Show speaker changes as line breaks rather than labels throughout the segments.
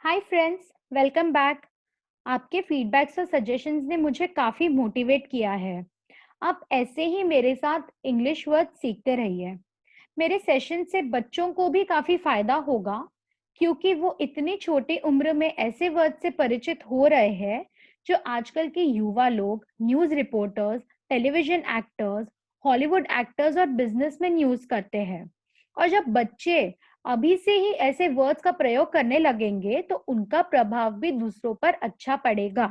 Hi friends, welcome back. आपके feedbacks और suggestions ने मुझे काफ़ी मोटिवेट किया है। आप ऐसे ही मेरे साथ इंग्लिश वर्ड सीखते रहिए। मेरे सेशन से बच्चों को भी काफ़ी फ़ायदा होगा क्योंकि वो इतनी छोटी उम्र में ऐसे वर्ड से परिचित हो रहे हैं जो आजकल के युवा लोग, news reporters, television actors, Hollywood actors और बिजनेसमैन यूज़ करते हैं। और जब बच्चे अभी से ही ऐसे वर्ड्स का प्रयोग करने लगेंगे तो उनका प्रभाव भी दूसरों पर अच्छा पड़ेगा।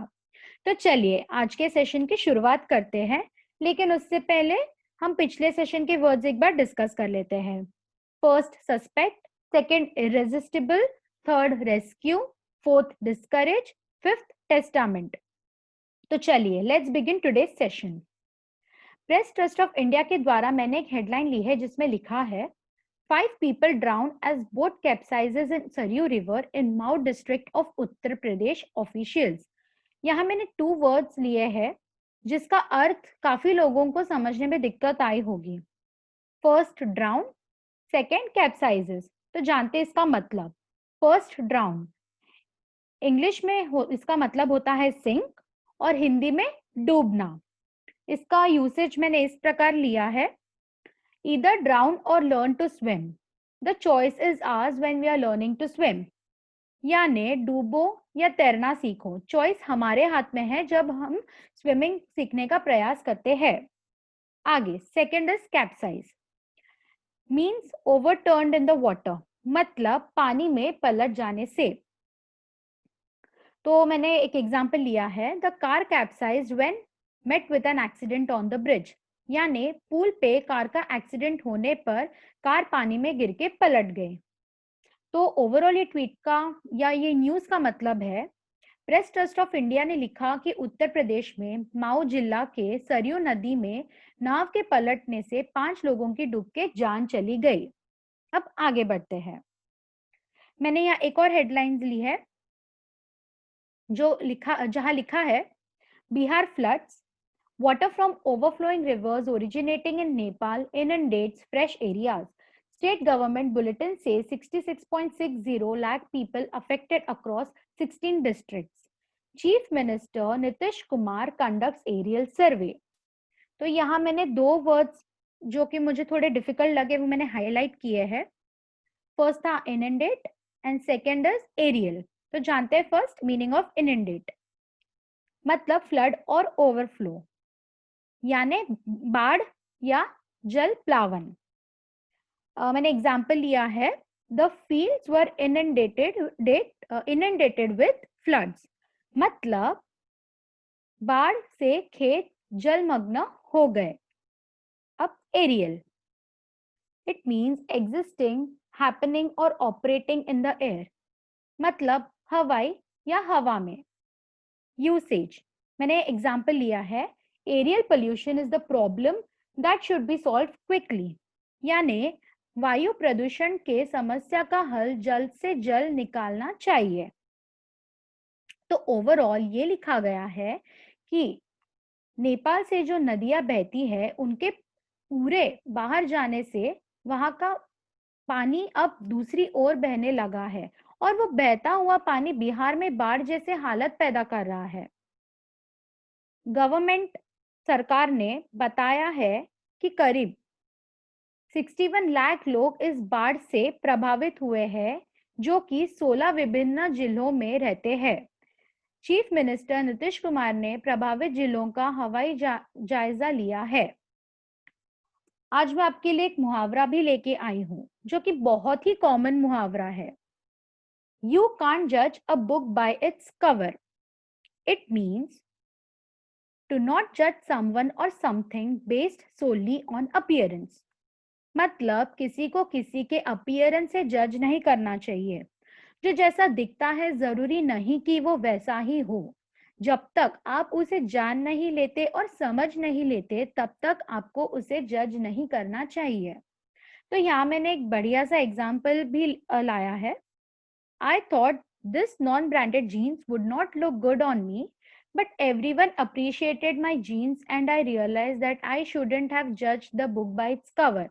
तो चलिए आज के सेशन की शुरुआत करते हैं, लेकिन उससे पहले हम पिछले सेशन के वर्ड्स एक बार डिस्कस कर लेते हैं। First suspect, second irresistible, third rescue, fourth discourage, fifth testament. तो चलिए let's begin today's session. Press trust of India के द्वारा मैंने एक हेडलाइन ली है जिसमें लिखा है 5 people drowned as boat capsizes in Saryu River in Mao district of Uttar Pradesh officials। यहाँ मैंने 2 words लिए हैं जिसका अर्थ काफी लोगों को समझने में दिक्कत आई होगी। First drown, second capsizes. तो जानते हैं इसका मतलब। फर्स्ट ड्राउन इंग्लिश में इसका मतलब होता है सिंक और हिंदी में डूबना। इसका यूसेज मैंने इस प्रकार लिया है, either drown or learn to swim. The choice is ours when we are learning to swim. यानी डूबो या तैरना सीखो, चॉइस हमारे हाथ में है जब हम स्विमिंग सीखने का प्रयास करते हैं। आगे second is capsize, means ओवरटर्न्ड in the water, मतलब पानी में पलट जाने से। तो मैंने एक एग्जांपल लिया है, the car capsized when met with an accident on the bridge. यानी पुल पे कार का एक्सीडेंट होने पर कार पानी में गिर के पलट गई। तो ओवरऑल ये ट्वीट का या ये न्यूज का मतलब है, प्रेस ट्रस्ट ऑफ इंडिया ने लिखा कि उत्तर प्रदेश में माऊ जिला के सरयू नदी में नाव के पलटने से 5 लोगों की डूब के जान चली गई। अब आगे बढ़ते हैं। मैंने यहाँ एक और हेडलाइंस ली है जहां लिखा है Bihar floods, water from overflowing rivers originating in Nepal inundates fresh areas. State government bulletin says 66.60 lakh people affected across 16 districts. Chief Minister Nitish Kumar conducts aerial survey. तो यहाँ मैंने 2 वर्ड्स जो कि मुझे थोड़े डिफिकल्ट लगे वो मैंने हाईलाइट किए हैं। फर्स्ट था inundate and second is aerial. तो जानते हैं फर्स्ट मीनिंग ऑफ inundate, मतलब फ्लड और ओवरफ्लो यानी बाढ़ या जल प्लावन। मैंने एग्जाम्पल लिया है, the fields were inundated with floods, मतलब बाढ़ से खेत जलमग्न हो गए। अब एरियल, इट मींस एग्जिस्टिंग, हैपनिंग और ऑपरेटिंग इन द एयर, मतलब हवाई या हवा में। यूसेज, मैंने एग्जाम्पल लिया है, aerial pollution is the problem that should be solved quickly. यानी वायु प्रदूषण के समस्या का हल जल्द से जल्द निकालना चाहिए। तो ओवरऑल ये लिखा गया है कि नेपाल से जो नदियां बहती है उनके पूरे बाहर जाने से वहां का पानी अब दूसरी ओर बहने लगा है और वो बहता हुआ पानी बिहार में बाढ़ जैसे हालत पैदा कर रहा है। गवर्नमेंट सरकार ने बताया है कि करीब 61 लाख लोग इस बाढ़ से प्रभावित हुए हैं, जो कि 16 विभिन्न जिलों में रहते हैं। चीफ मिनिस्टर नीतीश कुमार ने प्रभावित जिलों का हवाई जायजा लिया है। आज मैं आपके लिए एक मुहावरा भी लेके आई हूँ जो कि बहुत ही कॉमन मुहावरा है। यू कांट जज a book by its cover. It means to not judge someone or something based solely on appearance। मतलब किसी को किसी के अपीयरेंस से जज नहीं करना चाहिए। जो जैसा दिखता है जरूरी नहीं कि वो वैसा ही हो। जब तक आप उसे जान नहीं लेते और समझ नहीं लेते तब तक आपको उसे जज नहीं करना चाहिए। तो यहाँ मैंने एक बढ़िया सा एग्जाम्पल भी लाया है। I thought this non-branded jeans would not look good on me, but everyone appreciated my jeans and I realized that I shouldn't have judged the book by its cover।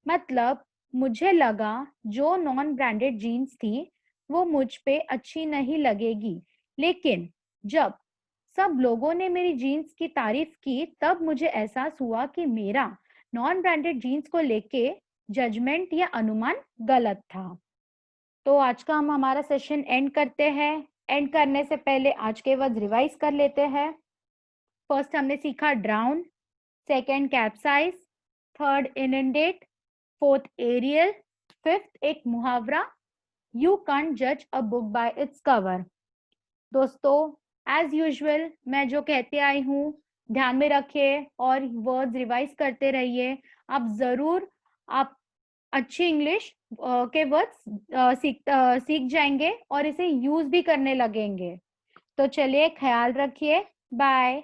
मतलब मुझे लगा जो नॉन ब्रांडेड जीन्स थी वो मुझ पे अच्छी नहीं लगेगी, लेकिन जब सब लोगों ने मेरी जीन्स की तारीफ की तब मुझे एहसास हुआ कि मेरा नॉन ब्रांडेड जीन्स को लेके जजमेंट या अनुमान गलत था। तो आज का हम हमारा सेशन एंड करते हैं। एंड करने से पहले आज के वर्ड रिवाइज कर लेते हैं। फर्स्ट हमने सीखा drown, second capsize, third inundate, fourth aerial, fifth एक मुहावरा, यू कांट जज a book by its cover. दोस्तों, एज यूजुअल मैं जो कहते आई हूँ ध्यान में रखिए और वर्ड्स रिवाइज करते रहिए। आप जरूर आप अच्छी इंग्लिश के वर्ड्स सीख जाएंगे और इसे यूज भी करने लगेंगे। तो चलिए, ख्याल रखिए। बाय।